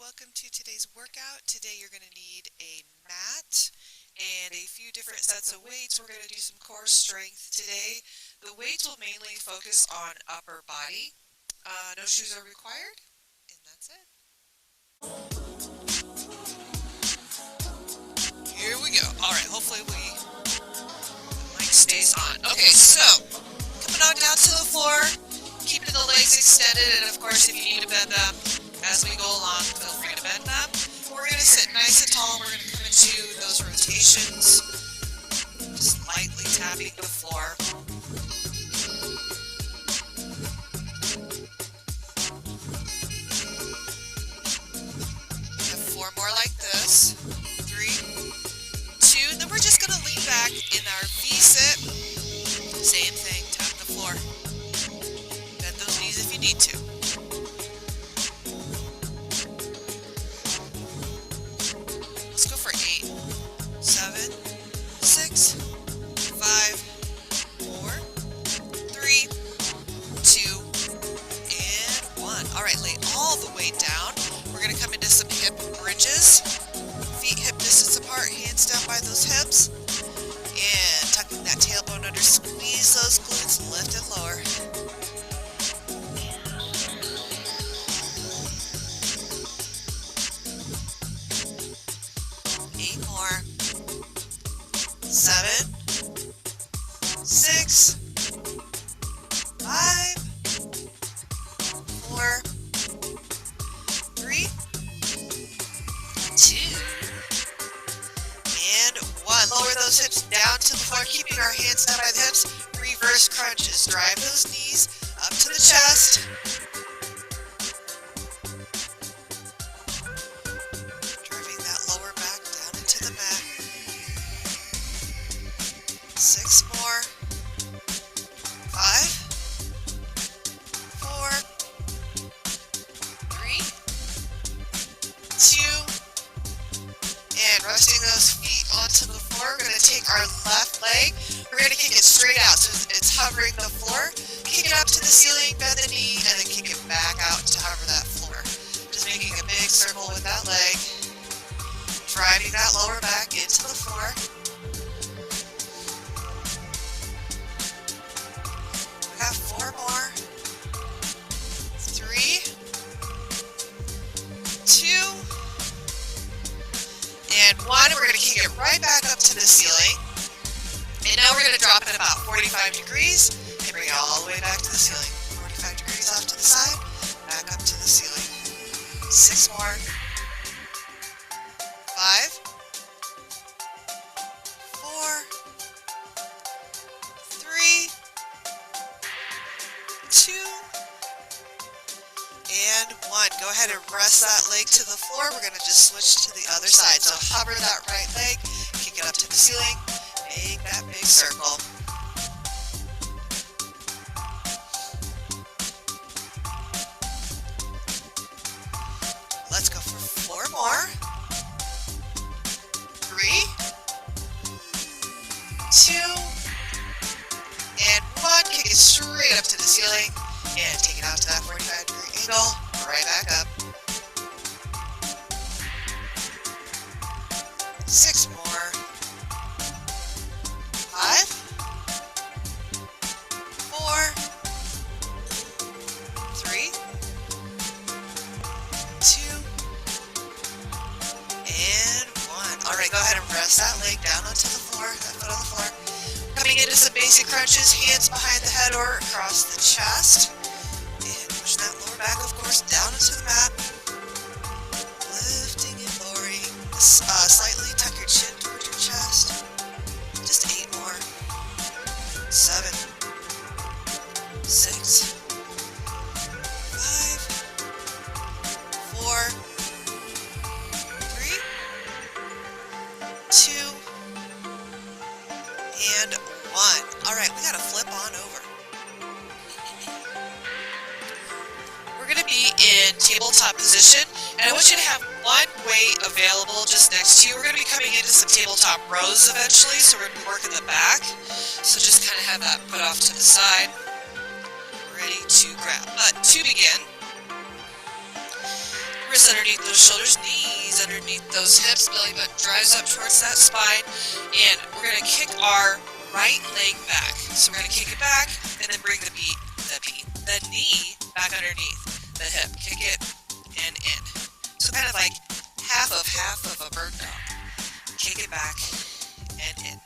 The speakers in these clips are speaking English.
welcome to today's workout. Today you're going to need a mat and a few different sets of weights. We're going to do some core strength today. The weights will mainly focus on upper body. No shoes are required, and that's it. Here we go. Alright, hopefully the mic stays on. Okay, so coming on down to the floor, keeping the legs extended, and of course if you need to bend them as we go along, feel free to bend them. We're going to sit nice and tall. We're going to come into those rotations, just lightly tapping the floor. We have 4 more like this. 3, 2, and then we're just going to lean back in our V-sit. Same thing, tap the floor. Bend those knees if you need to. Let's go for 8, 7, 6, 5, 4, 3, 2, and 1. Alright, lay all the weight down. We're going to come into some hip bridges. Feet hip distance apart, hands down by those hips. And tucking that tailbone under, squeeze those glutes, lift and lower. More. 7, 6, 5, 4, 3, 2, and 1. Lower those hips down to the floor, keeping our hands down by the hips. Reverse crunches. Drive those knees up to the chest. Driving that lower back down into the mat. 6 more. 5, 4, 3, 2, and resting those feet onto the floor. We're going to take our left leg. We're going to kick it straight out so it's hovering the floor. Kick it up to the ceiling, bend the knee, and then kick it back out to hover that floor. Just making a big circle with that leg. Driving that lower back into the floor. We got 4 more. 3, 2, and 1. We're going to kick it right back up to the ceiling. And now we're going to drop it about 45 degrees and bring it all the way back to the ceiling. 45 degrees off to the side, back up to the ceiling. 6 more. 5, 4, 3, 2, and 1. Go ahead and rest that leg to the floor. We're going to just switch to the other side. So hover that right leg, kick it up to the ceiling, make that big circle. Let's go for 4 more. 3, 2, and 1. Kick it straight up to the ceiling and take it out to that 45-degree angle. Right back up. 6 more. 5, 4, 3, 2, and 1. Alright, go ahead and press that leg down onto the floor, that foot on the floor. Coming into some basic crunches, hands behind the head or across the chest. And pushing that lower back, of course, down into the mat. Lifting and lowering. Slightly tuck your chin towards your chest. Just 8 more. 7, 6, 5, 4, 3, 2, and 1. Alright, we gotta flip on over. We're going to be in tabletop position, and I want you to have one weight available just next to you. We're going to be coming into some tabletop rows eventually, so we're going to be working the back. So just kind of have that put off to the side, ready to grab. But to begin, hands underneath those shoulders, knees underneath those hips, belly button drives up towards that spine, and we're going to kick our right leg back. So we're going to kick it back and then bring the knee back underneath the hip. Kick it and in. So kind of like half of a bird dog. Kick it back and in.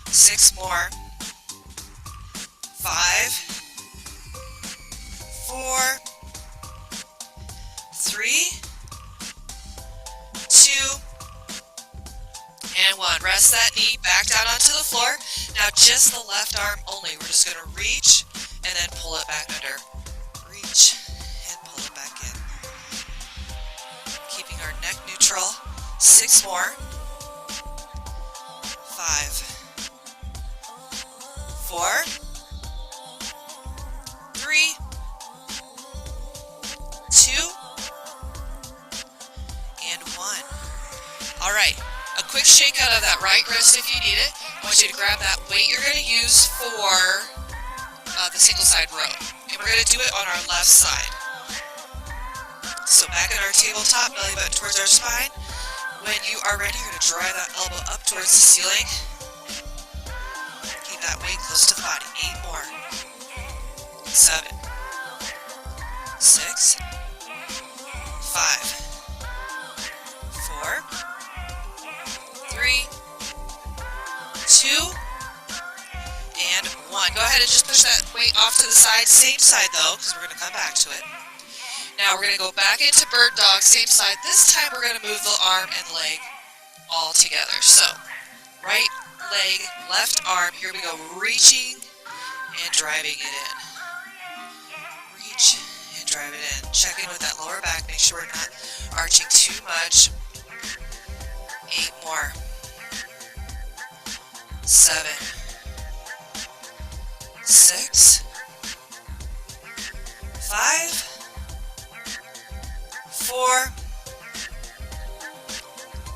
6 more. 5, 4, 3, 2, and 1. Rest that knee back down onto the floor. Now just the left arm only. We're just going to reach and then pull it back under. Reach and pull it back in. Keeping our neck neutral. 6 more. 5, 4, 3, 2, and 1. All right, a quick shake out of that right wrist if you need it. I want you to grab that weight you're going to use for the single side row. And we're going to do it on our left side. So back at our tabletop, belly button towards our spine. When you are ready, you're going to drive that elbow up towards the ceiling. Keep that weight close to the body. 8 more. 7, 6, 5, 4, 3, 2, and 1. Go ahead and just push that weight off to the side. Same side though, because we're going to come back to it. Now we're going to go back into bird dog, same side. This time we're going to move the arm and leg all together. So, right leg, left arm, here we go, reaching and driving it in. Reach and drive it in. Check in with that lower back, make sure we're not arching too much. 8 more. 7, 6, 5, 4,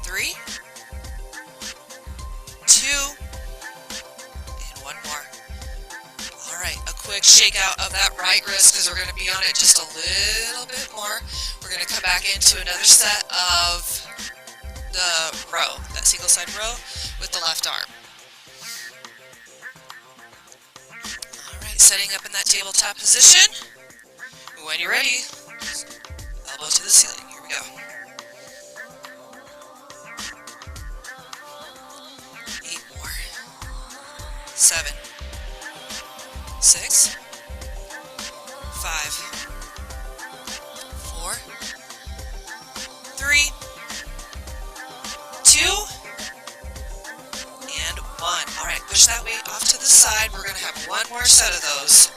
3, 2, and 1 more. All right, a quick shake out of that right wrist because we're going to be on it just a little bit more. We're going to come back into another set of the row, that single side row with the left arm. All right, setting up in that tabletop position. When you're ready, elbow to the ceiling. Here we go. 8 more. 7, 6, 5, 4, 3, 2, and 1. All right, push that weight off to the side. We're going to have one more set of those.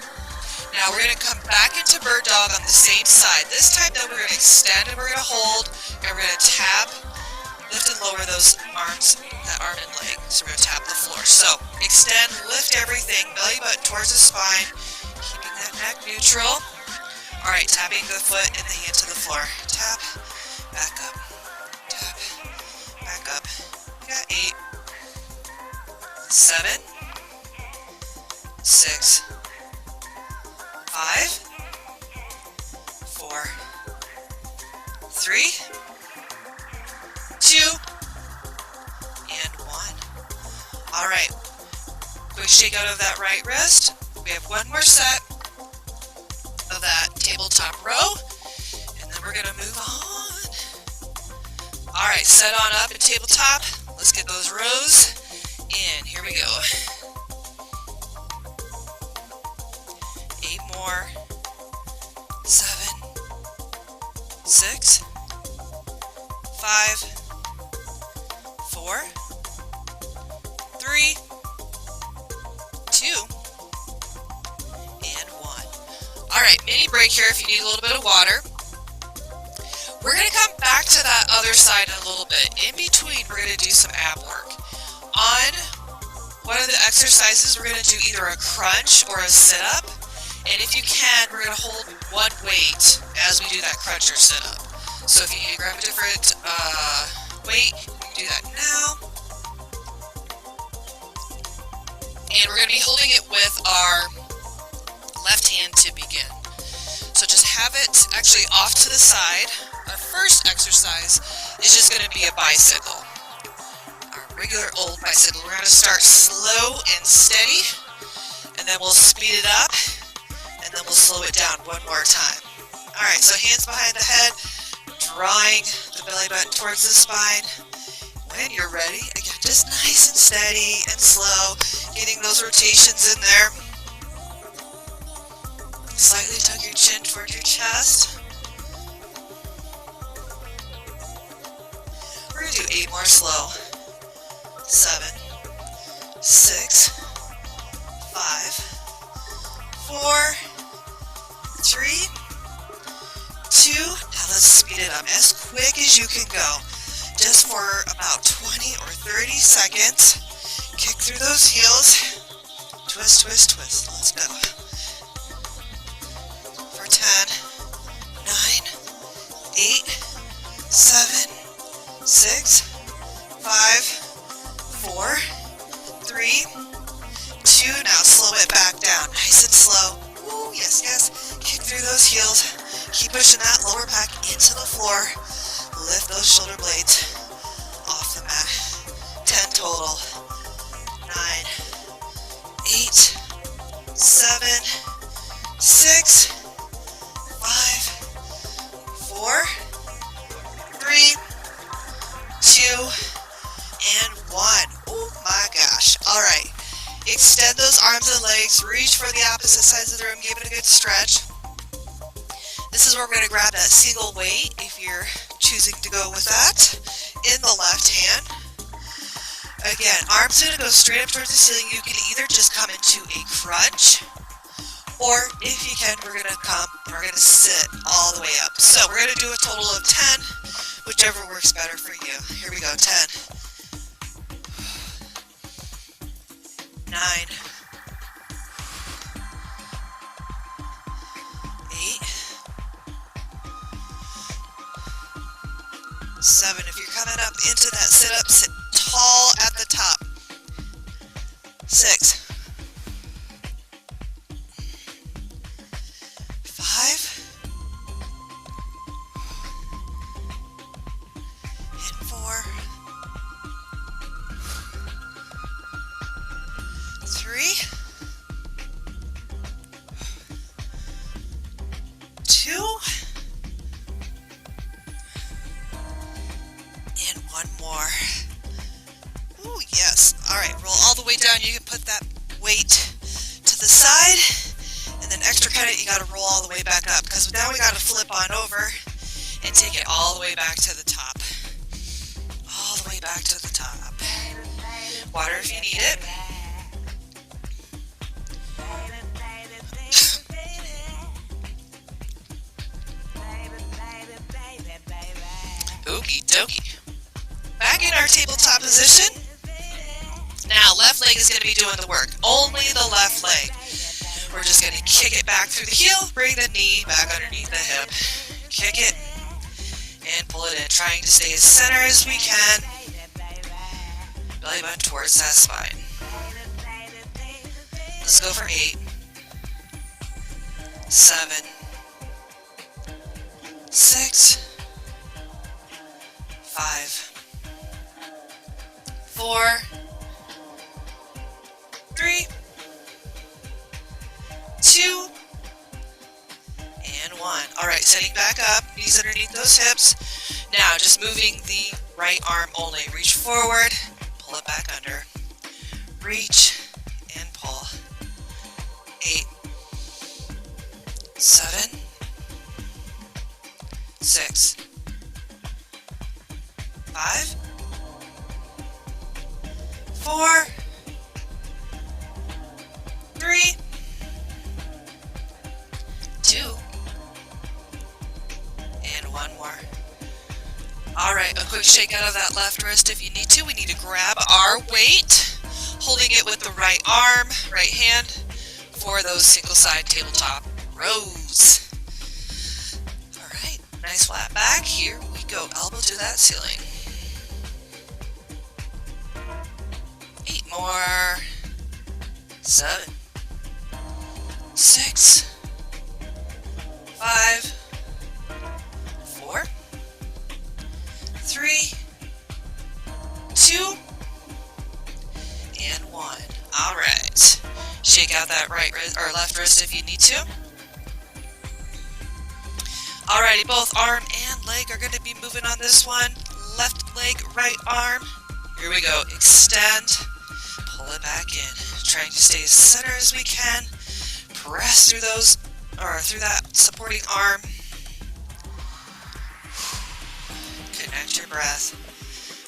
Now we're going to come back into bird dog on the same side. This time though we're going to extend and we're going to hold and we're going to tap, lift and lower those arms, that arm and leg. So we're going to tap the floor. So extend, lift everything, belly button towards the spine, keeping that neck neutral. All right, tapping the foot and the hand to the floor. Tap, back up, tap, back up. We got 8, 7, 6, 5, 4, 3, 2, and 1. All right, quick shake out of that right wrist. We have one more set of that tabletop row, and then we're going to move on. All right, set on up at tabletop. Let's get those rows in. Here we go. 8 more. 7, 6, 5, 4, 3, 2, and 1. All right, mini break here if you need a little bit of water. We're going to come back to that other side in a little bit. In between, we're going to do some ab work. On one of the exercises, we're going to do either a crunch or a sit-up. And if you can, we're going to hold one weight as we do that crunch or sit-up. So if you need to grab a different weight, you can do that now. And we're going to be holding it with our left hand to begin. So just have it actually off to the side, our first exercise is just going to be a bicycle. Our regular old bicycle. We're going to start slow and steady, and then we'll speed it up, and then we'll slow it down one more time. Alright, so hands behind the head, drawing the belly button towards the spine. When you're ready, again, just nice and steady and slow, getting those rotations in there. Slightly tuck your chin toward your chest. We're going to do 8 more slow. 7, 6, 5, 4, 3, 2. Now let's speed it up as quick as you can go. Just for about 20 or 30 seconds. Kick through those heels. Twist, twist, twist. Let's go. For 10, 9, 8, 7, 6, 5, 4, 3, 2. Now slow it back down. Nice and slow. Ooh, yes, yes. Kick through those heels. Keep pushing that lower back into the floor. Lift those shoulder blades off the mat. 10 total. 9, 8, 7, 6, 5, 4, 3, 2, and 1. Oh my gosh. Alright. Extend those arms and legs. Reach for the opposite sides of the room. Give it a good stretch. This is where we're going to grab that single weight, if you're choosing to go with that, in the left hand. Again, arms are going to go straight up towards the ceiling. You can either just come into a crunch, or if you can, we're going to come and we're going to sit all the way up. So we're going to do a total of 10, whichever works better for you. Here we go, 10, 9, 8, 7. If you're coming up into that sit-up, sit tall at the top. 6, 5, and 4, 3, 2, and 1 more. Ooh, yes. Alright, roll all the way down. You can put that weight to the side, and then extra cut it, you gotta roll all the way back up, because now we gotta flip on over and take it all the way back to the top. All the way back to the top. Water if you need it. Okie dokie. Back in our tabletop position. Now, left leg is going to be doing the work. Only the left leg. We're just going to kick it back through the heel, bring the knee back underneath the hip. Kick it and pull it in, trying to stay as center as we can. Belly button towards that spine. Let's go for 8, 7, 6, 5, 4, 3, 2, and 1. Alright, setting back up, knees underneath those hips. Now, just moving the right arm only. Reach forward, pull it back under. Reach and pull. 8, 7, 6, 5, 4, 3, 2, and 1 more. Alright, a quick shake out of that left wrist if you need to. We need to grab our weight, holding it with the right arm, right hand, for those single side tabletop rows. Alright, nice flat back. Here we go, elbow to that ceiling. 8 more. 7, 6, 5, 4, 3, 2, and 1. All right. Shake out that right wrist or left wrist if you need to. Alrighty, both arm and leg are going to be moving on this one. Left leg, right arm. Here we go. Extend. Pull it back in. Trying to stay as center as we can. Press through those, or through that supporting arm. Connect your breath.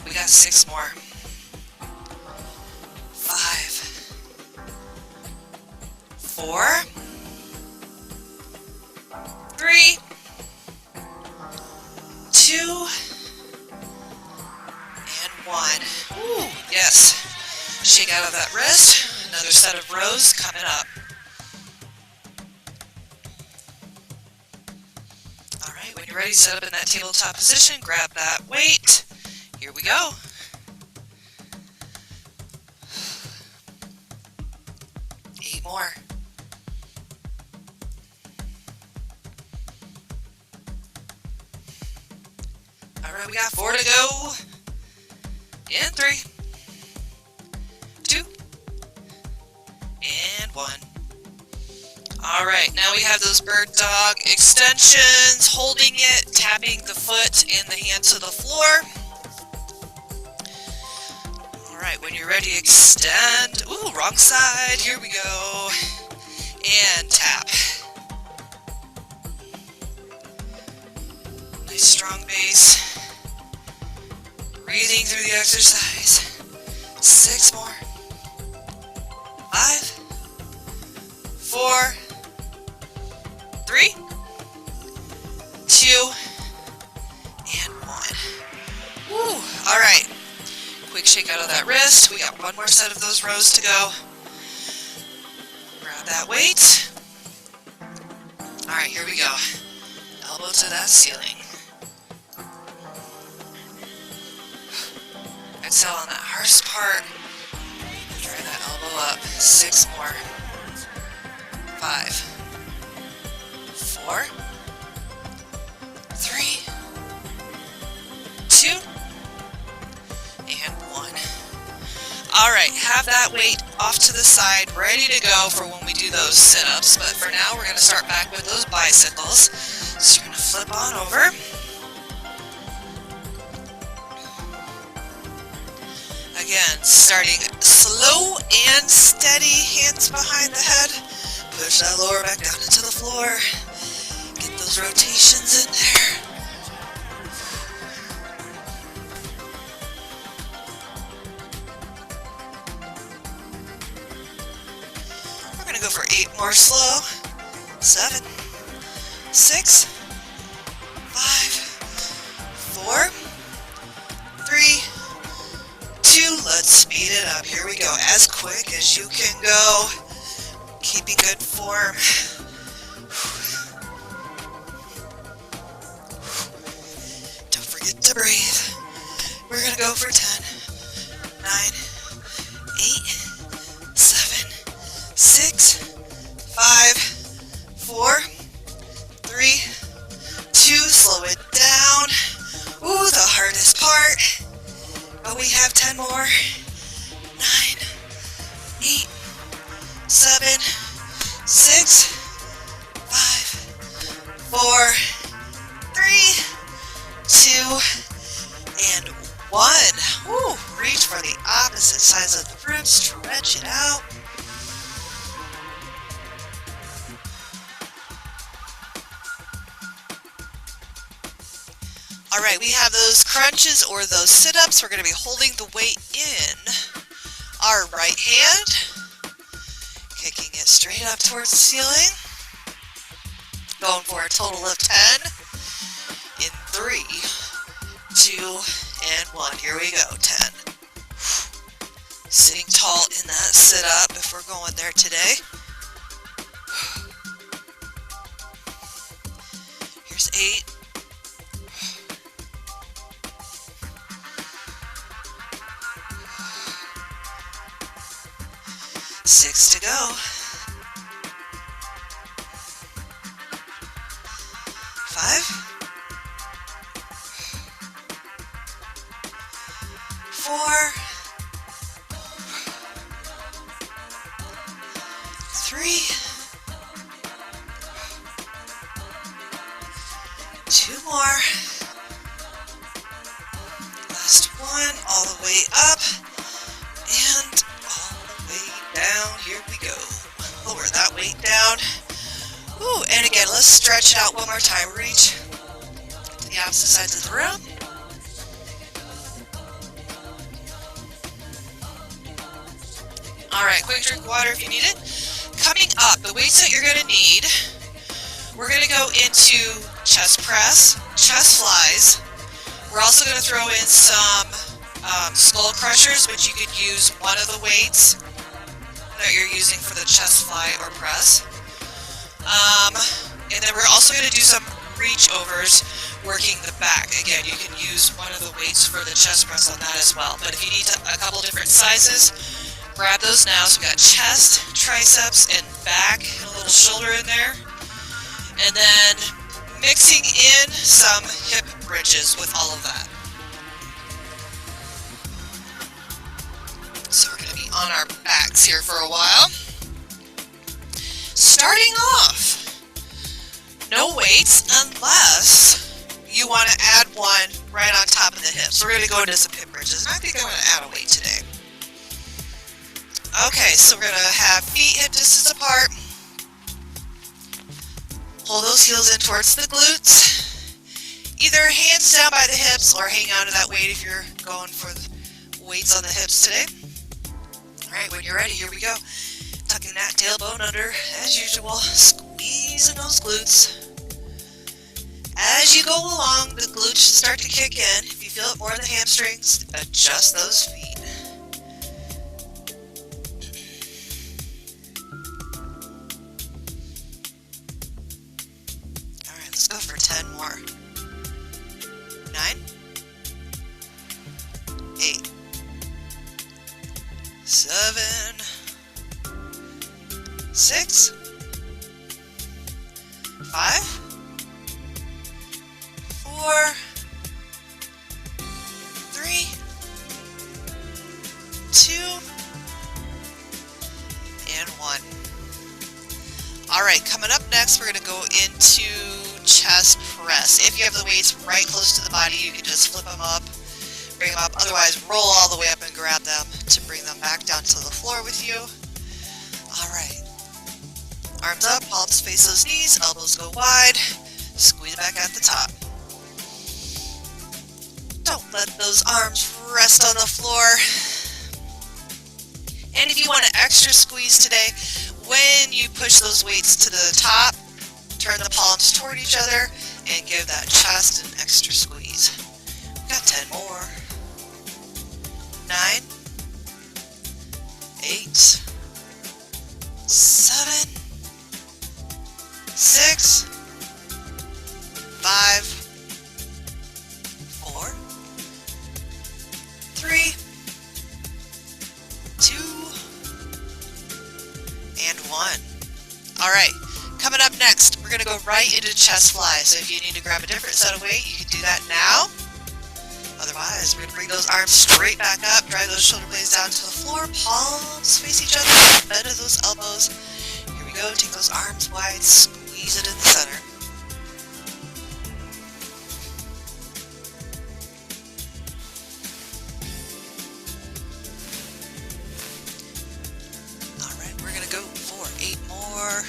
We got 6 more. 5, 4, 3, 2, and 1. Ooh, yes. Shake out of that wrist. Another set of rows coming up. All right, when you're ready, set up in that tabletop position. Grab that weight. Here we go. More. Alright, we got 4 to go. And 3, 2, and 1. Alright, now we have those bird dog extensions, holding it, tapping the foot and the hand to the floor. Alright, when you're ready, extend. Ooh, wrong side. Here we go. And tap. Nice strong base. Breathing through the exercise. 6 more. 5, 4, 3, 2, and 1. Woo! Alright. Quick shake out of that wrist. We got 1 more set of those rows to go. Grab that weight. Alright, here we go. Elbow to that ceiling. Exhale on that horse part. Try that elbow up. 6 more. 5, 4, 3, 2, and 1. Alright, have that weight off to the side, ready to go for when we do those sit-ups. But for now, we're going to start back with those bicycles. So you're going to flip on over. Again, starting slow and steady, hands behind the head. Push that lower back down into the floor. Get those rotations in there. We're going to go for 8 more slow. 7, 6, 5, 4, 3, 2, let's speed it up. Here we go. As quick as you can go. Keeping good form. Don't forget to breathe. We're going to go for 10, 9, 8, 7, 6, 5, 4, 3, 2, slow it down. Ooh, the hardest part. But we have 10 more. 9, 8, 7, 6, 5, 4, 3, 2, and 1. Woo! Reach for the opposite sides of the room. Stretch it out. Alright, we have those crunches or those sit-ups. We're going to be holding the weight in our right hand. Kicking it straight up towards the ceiling. Going for a total of 10. In 3, 2, and 1. Here we go. 10. Sitting tall in that sit-up if we're going there today. Here's 8. 6 to go. 5, 4, 3, 2 more. Last one, all the way up and all the way down. Here we go. Lower that weight down. Ooh, and again, let's stretch it out one more time. Reach to the opposite sides of the room. Alright, quick drink of water if you need it. Coming up, the weights that you're going to need, we're going to go into chest press, chest flies. We're also going to throw in some skull crushers, which you could use one of the weights that you're using for the chest fly or press. And then we're also going to do some reach overs working the back. Again, you can use one of the weights for the chest press on that as well. But if you need a couple different sizes, grab those now. So we got chest, triceps, and back, and a little shoulder in there. And then mixing in some hip bridges with all of that. So we're going to be on our backs here for a while. Starting off, no weights unless you want to add one right on top of the hips. We're going to go into some hip bridges, and I think I'm going to add a weight today. Okay, so we're going to have feet hip distance apart. Pull those heels in towards the glutes. Either hands down by the hips or hang on to that weight if you're going for the weights on the hips today. Alright, when you're ready, here we go. Tucking that tailbone under as usual. Squeezing those glutes. As you go along, the glutes should start to kick in. If you feel it more in the hamstrings, adjust those feet. Alright, let's go for 10 more. 9, 8, 7, 6, 5, 4, 3, 2, and 1. Alright, coming up next, we're going to go into chest press. If you have the weights right close to the body, you can just flip them up, bring them up. Otherwise, roll all the way up and grab them to bring them back down to the floor with you. Alright. Arms up, palms face those knees, elbows go wide, squeeze back at the top. Don't let those arms rest on the floor. And if you want an extra squeeze today, when you push those weights to the top, turn the palms toward each other and give that chest an extra squeeze. We've got 10 more. 9, 8, 7, 6, 5, 4, 3, 2, and 1. Alright, coming up next, we're going to go right into chest fly. So if you need to grab a different set of weight, you can do that now. Otherwise, we're going to bring those arms straight back up, drive those shoulder blades down to the floor, palms face each other, bend of those elbows. Here we go, take those arms wide, squeeze it in the center. Alright, we're going to go for 8 more.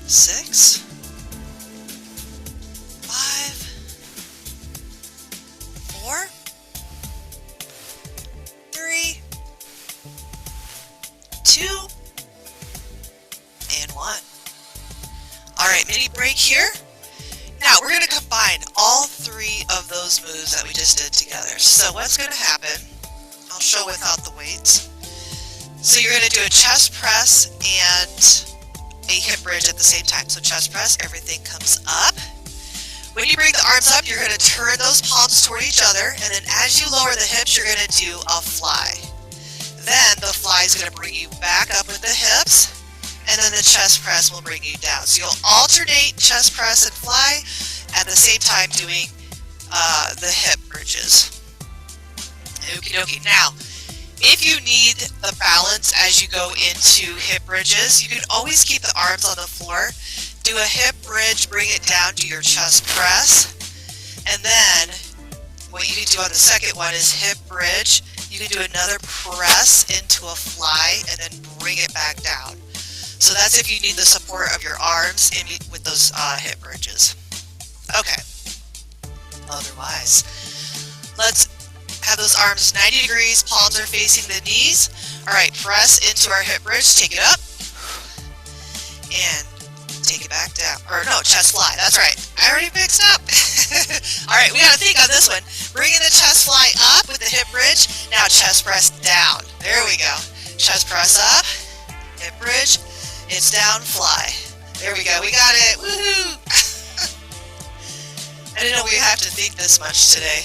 6, 5, 4, 3, 2, and 1. Alright, mini break here. Now we're going to combine all 3 of those moves that we just did together. So what's going to happen, I'll show without the weights. So you're going to do a chest press and a hip bridge at the same time. So chest press, everything comes up. When you bring the arms up, you're going to turn those palms toward each other, and then as you lower the hips, you're going to do a fly. Then the fly is going to bring you back up with the hips, and then the chest press will bring you down. So you'll alternate chest press and fly at the same time doing the hip bridges. Okie dokie. Now, if you need the balance as you go into hip bridges, you can always keep the arms on the floor. Do a hip bridge, bring it down to your chest press, and then what you can do on the second one is hip bridge. You can do another press into a fly and then bring it back down. So that's if you need the support of your arms with those hip bridges. Okay. Otherwise, let's have those arms 90 degrees, palms are facing the knees. All right, press into our hip bridge, take it up, and take it back down. Or no, chest fly, that's right. I already mixed up. All right, we gotta think on this one. Bringing the chest fly up with the hip bridge. Now chest press down. There we go. Chest press up, hip bridge, it's down, fly. There we go, we got it, woohoo! I didn't know we have to think this much today.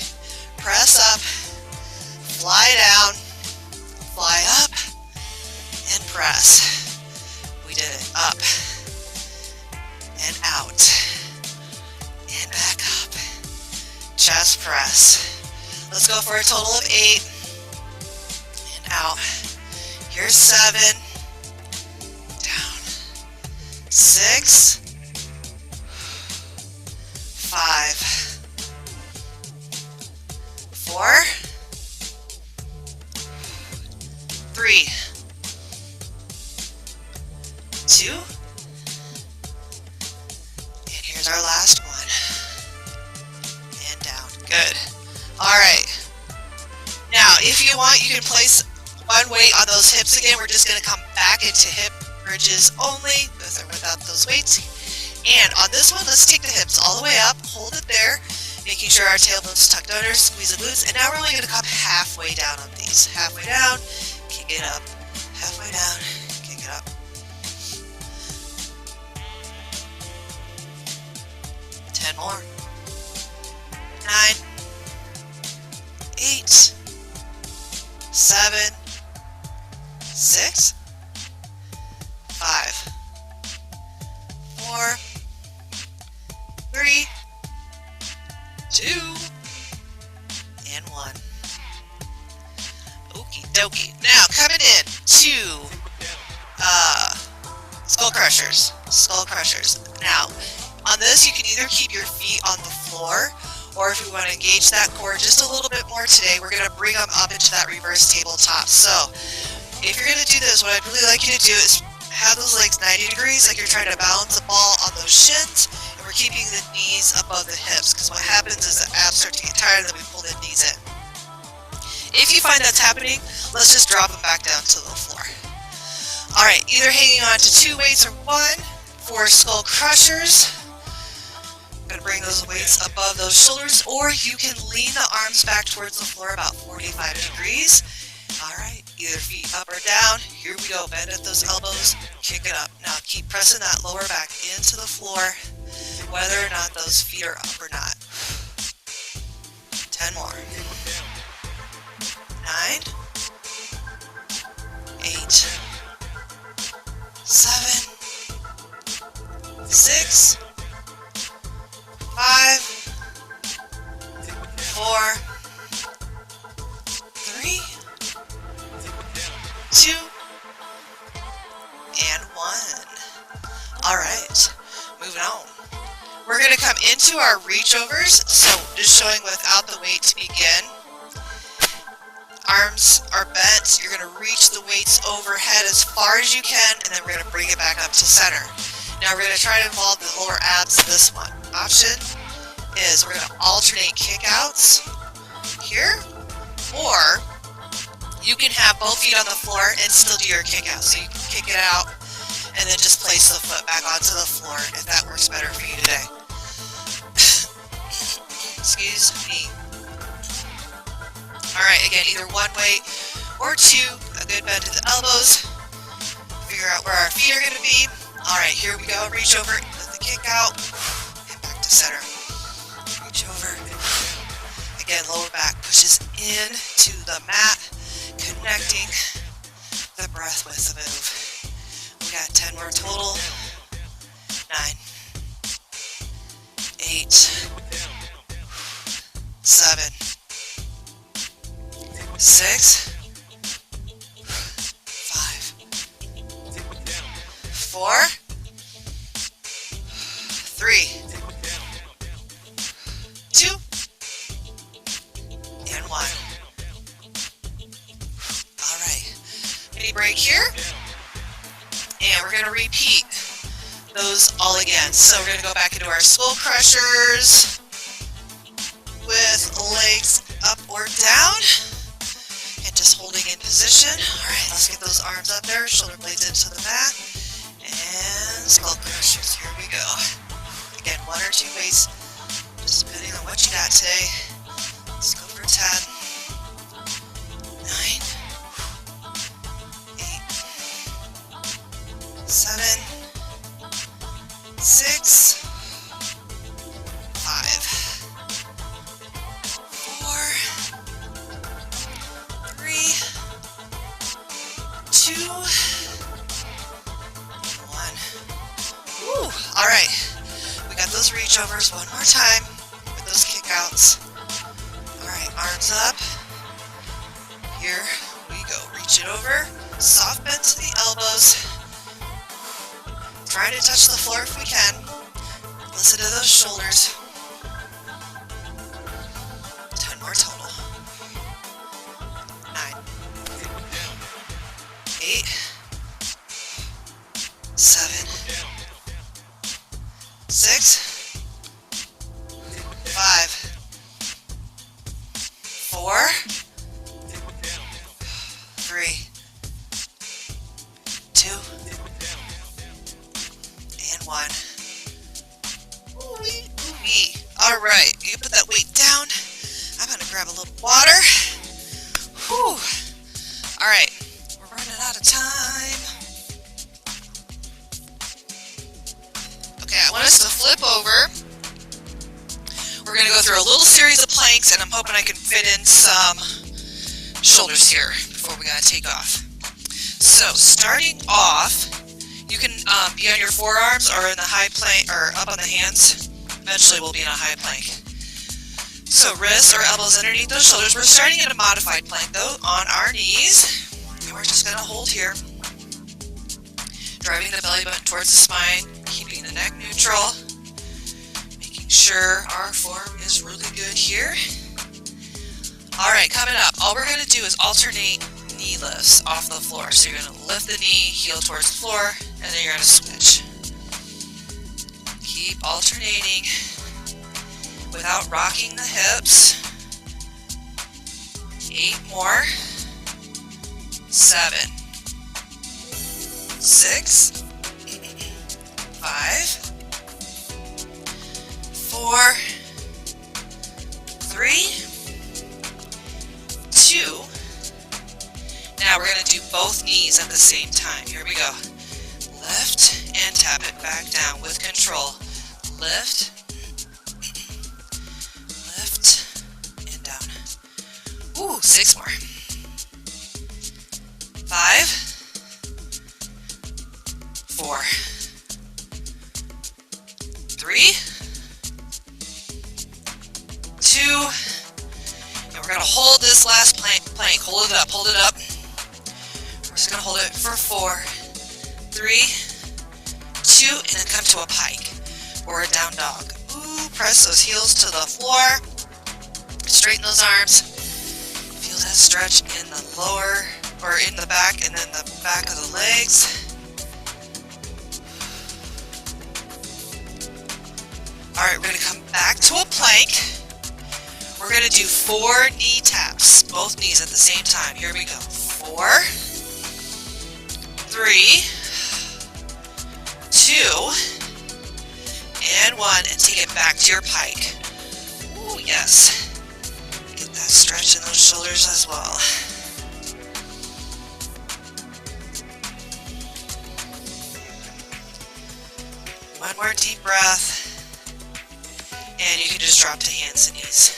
Press up, fly down, fly up, and press. We did it. Up, and out, and back up. Chest press. Let's go for a total of 8, and out. Here's 7, down, 6, 5, 4, 3, 2, and here's our last one. And down. Good. Alright. Now, if you want, you can place one weight on those hips again. We're just going to come back into hip bridges only, with or without those weights. And on this one, let's take the hips all the way up, hold it there, making sure our tailbone's tucked under, squeeze the glutes, and now we're only going to come halfway down on these. Halfway down, kick it up. Halfway down, kick it up. 10 more. 9, 8, 7, 6, 5, 4, 3, 2, and 1. Okie dokie. Now coming in to skull crushers. Skull crushers. Now, on this you can either keep your feet on the floor, or if we want to engage that core just a little bit more today, we're going to bring them up into that reverse tabletop. So, if you're going to do this, what I'd really like you to do is have those legs 90 degrees, like you're trying to balance a ball on those shins, and we're keeping the knees above the hips, because what happens is the abs start to get tired and then we pull the knees in. If you find that's happening, let's just drop them back down to the floor. Alright, either hanging on to 2 weights or 1 for skull crushers. I'm going to bring those weights above those shoulders, or you can lean the arms back towards the floor about 45 degrees. Alright, either feet up or down. Here we go, bend at those elbows, kick it up. Now keep pressing that lower back into the floor, whether or not those feet are up or not. 10 more. 9, 8, 7, 6, 5, 4, 3, 2, and 1. Alright, moving on. We're going to come into our reach overs, so just showing without the weight to begin. Arms are bent, you're going to reach the weights overhead as far as you can, and then we're going to bring it back up to center. Now we're going to try to involve the lower abs in this one. Option is we're going to alternate kickouts here, or you can have both feet on the floor and still do your kick out. So you can kick it out and then just place the foot back onto the floor if that works better for you today. Excuse me. Alright, again, either 1 weight or 2, a good bend to the elbows. Figure out where our feet are going to be. Alright, here we go. Reach over, let the kick out, and back to center. Reach over. Again, lower back pushes into the mat, connecting the breath with the move. We got 10 more total. 9, 8, 6, 5, 4, 3, 2, and 1. Alright, mini break here, and we're going to repeat those all again. So we're going to go back into our skull crushers with legs up or down, and just holding in position. Alright, let's get those arms up there, shoulder blades into the mat, and skull crushers. Here we go. Again, 1 or 2 weights, just depending on what you got today. Let's go for 10, 9, 8, 7, 6, 5, 4, 3, 2, 1. Woo! All right, we got those reach overs one more time with those kick outs. All right, arms up. Here we go. Reach it over. Soft bend to the elbows. Trying to touch the floor if we can. Listen to those shoulders. 10 more total. 9, 8, 7, 6, 5, 4, 3, 2, and 1. Ooh-wee, ooh-wee. All right, you put that weight down. I'm gonna grab a little water. Whew. All right, we're running out of time. Okay, I want us to flip over. We're gonna go through a little series of planks, and I'm hoping I can fit in some shoulders here before we gotta take off. So starting off, you can be on your forearms or in the high plank, or up on the hands. Eventually we'll be in a high plank. So wrists or elbows underneath those shoulders. We're starting in a modified plank though, on our knees. And we're just gonna hold here. Driving the belly button towards the spine, keeping the neck neutral. Making sure our form is really good here. Alright, coming up, all we're gonna do is alternate knee lifts off the floor. So you're going to lift the knee, heel towards the floor, and then you're going to switch. Keep alternating without rocking the hips. 8 more. 7, 6, 5, 4, 3, 2. Now we're going to do both knees at the same time. Here we go. Lift and tap it back down with control. Lift, lift, and down. Ooh, 6 more. 5, 4, 3, 2, and we're going to hold this last plank. Hold it up, hold it up. We're just going to hold it for 4, 3, 2, and then come to a pike or a down dog. Ooh, press those heels to the floor. Straighten those arms. Feel that stretch in the lower, or in the back, and then the back of the legs. Alright, we're going to come back to a plank. We're going to do 4 knee taps, both knees at the same time. Here we go. 4, 3, 2, and 1, and take it back to your pike. Ooh, yes. Get that stretch in those shoulders as well. One more deep breath. And you can just drop to hands and knees.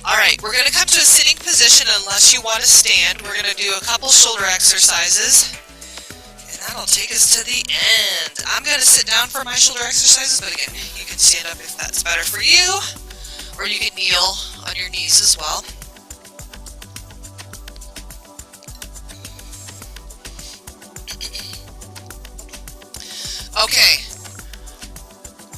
Alright, we're going to come to a sitting position unless you want to stand. We're going to do a couple shoulder exercises. And that'll take us to the end. I'm going to sit down for my shoulder exercises, but again, you can stand up if that's better for you. Or you can kneel on your knees as well. Okay.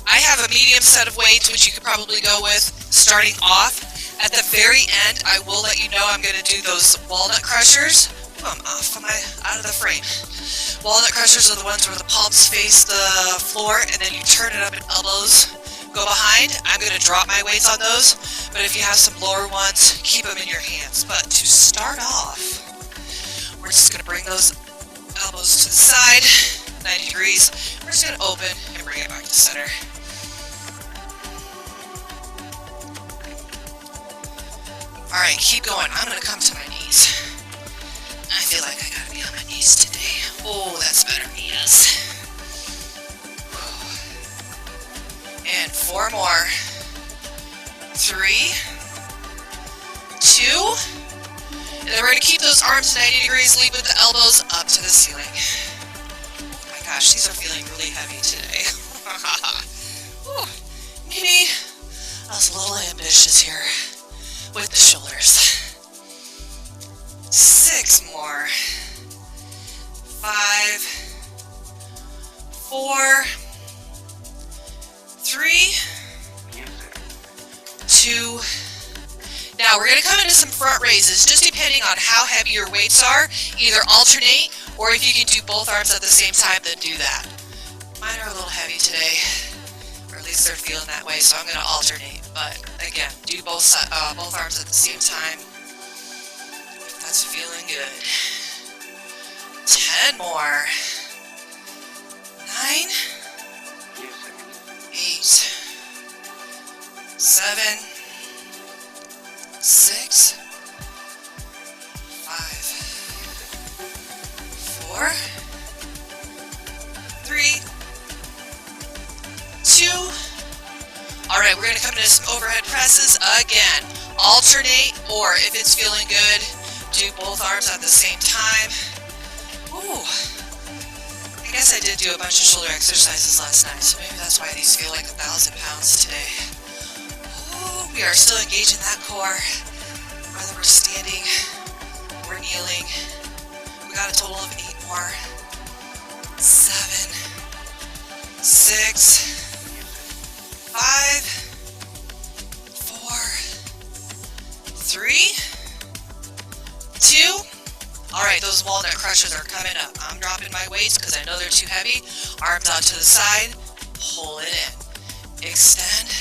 I have a medium set of weights, which you could probably go with starting off. At the very end, I will let you know I'm going to do those walnut crushers. Ooh, I'm out of the frame. Walnut crushers are the ones where the palms face the floor, and then you turn it up and elbows go behind. I'm going to drop my weights on those, but if you have some lower ones, keep them in your hands. But to start off, we're just going to bring those elbows to the side, 90 degrees. We're just going to open and bring it back to center. Alright, keep going. I'm going to come to my knees. I feel like I got to be on my knees today. Oh, that's better. Yes. And 4 more. 3, 2, and then we're going to keep those arms 90 degrees, lead with the elbows up to the ceiling. Oh my gosh, these are feeling really heavy today. Maybe I was a little ambitious here with the shoulders. 6 more. 5, 4, 3, 2. Now we're going to come into some front raises, just depending on how heavy your weights are. Either alternate, or if you can do both arms at the same time, then do that. Mine are a little heavy today, or at least they're feeling that way, so I'm going to alternate. But again, do both arms at the same time. That's feeling good. 10 more. 9, 8, 7, 6, 5, 4, 3, 2. Alright, we're going to come into some overhead presses again. Alternate, or if it's feeling good, do both arms at the same time. Ooh. I guess I did do a bunch of shoulder exercises last night, so maybe that's why these feel like 1,000 pounds today. Ooh, we are still engaging that core, whether we're standing or kneeling. We got a total of 8 more. 7, 6, 5, 4, 3, 2. Alright, those walnut crushes are coming up. I'm dropping my weights because I know they're too heavy. Arms out to the side. Pull it in. Extend.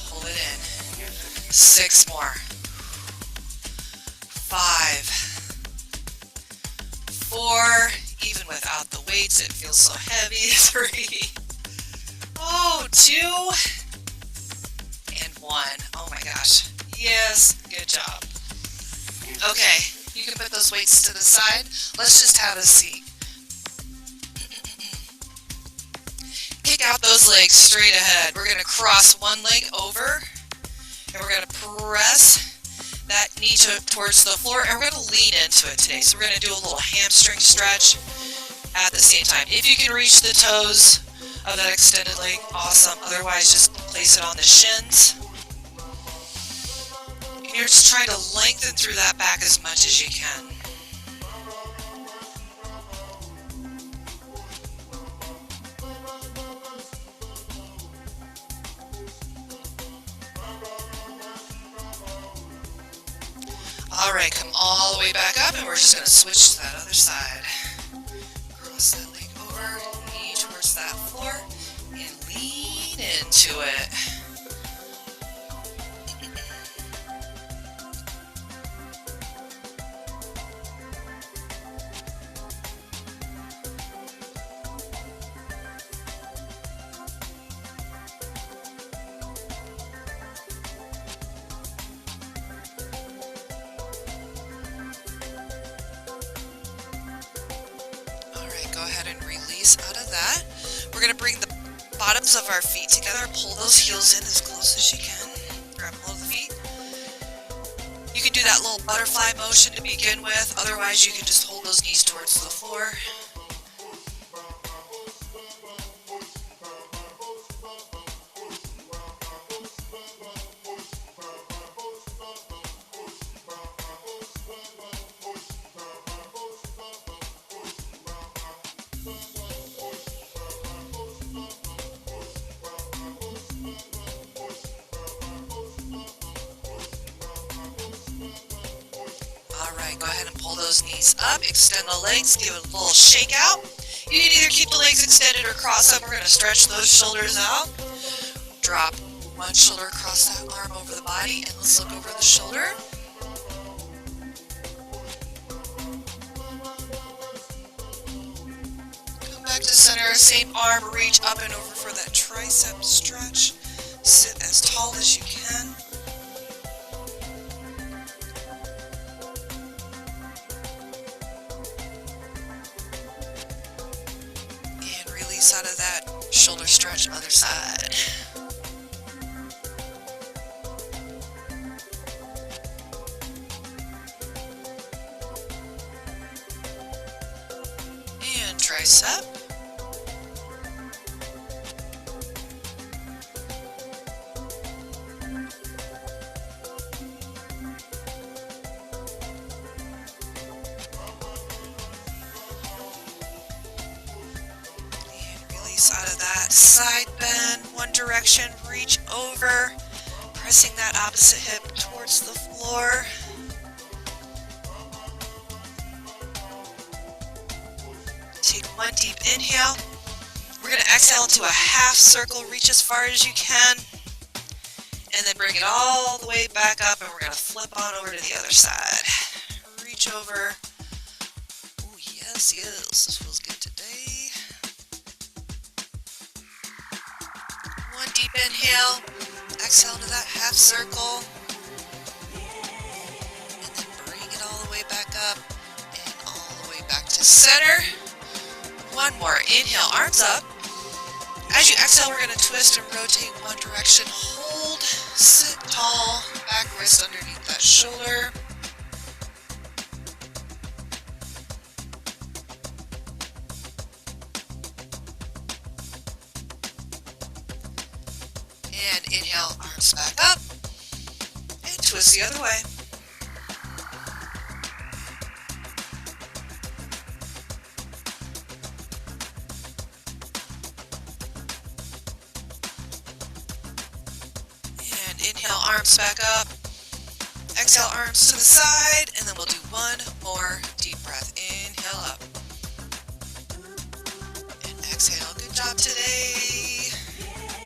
Pull it in. 6 more. 5, 4. Even without the weights, it feels so heavy. 3. Oh, 2. And 1. Oh my gosh. Yes, good job. Okay. You can put those weights to the side. Let's just have a seat. Kick out those legs straight ahead. We're going to cross one leg over, and we're going to press that knee towards the floor, and we're going to lean into it today. So we're going to do a little hamstring stretch at the same time. If you can reach the toes of that extended leg, awesome. Otherwise, just place it on the shins. And you're just trying to lengthen through that back as much as you can. Alright, come all the way back up, and we're just going to switch to that other side. Cross that leg over, knee towards that floor, and lean into it. Go ahead and release out of that. We're going to bring the bottoms of our feet together. Pull those heels in as close as you can. Grab hold of the feet. You can do that little butterfly motion to begin with. Otherwise, you can just hold those knees towards the floor. go ahead and pull those knees up, extend the legs, give it a little shake out. You can either keep the legs extended or cross up. We're going to stretch those shoulders out. Drop one shoulder across that arm over the body, and let's look over the shoulder. Come back to center, same arm, reach up and over for that tricep stretch. Sit as tall as you can. And release out of that shoulder stretch, other side. And tricep. Out of that side bend, one direction, reach over, pressing that opposite hip towards the floor. Take one deep inhale. We're going to exhale into a half circle, reach as far as you can, and then bring it all the way back up, and we're going to flip on over to the other side. Reach over. Oh, yes, this feels good today. One deep inhale, exhale to that half circle, and then bring it all the way back up and all the way back to center. One more, inhale, arms up. As you exhale, we're going to twist and rotate one direction. Hold, sit tall, back wrist underneath that shoulder. And inhale, arms back up, and twist the other way. And inhale, arms back up. Exhale, arms to the side, and then we'll do one more deep breath. Inhale up. And exhale. Good job today.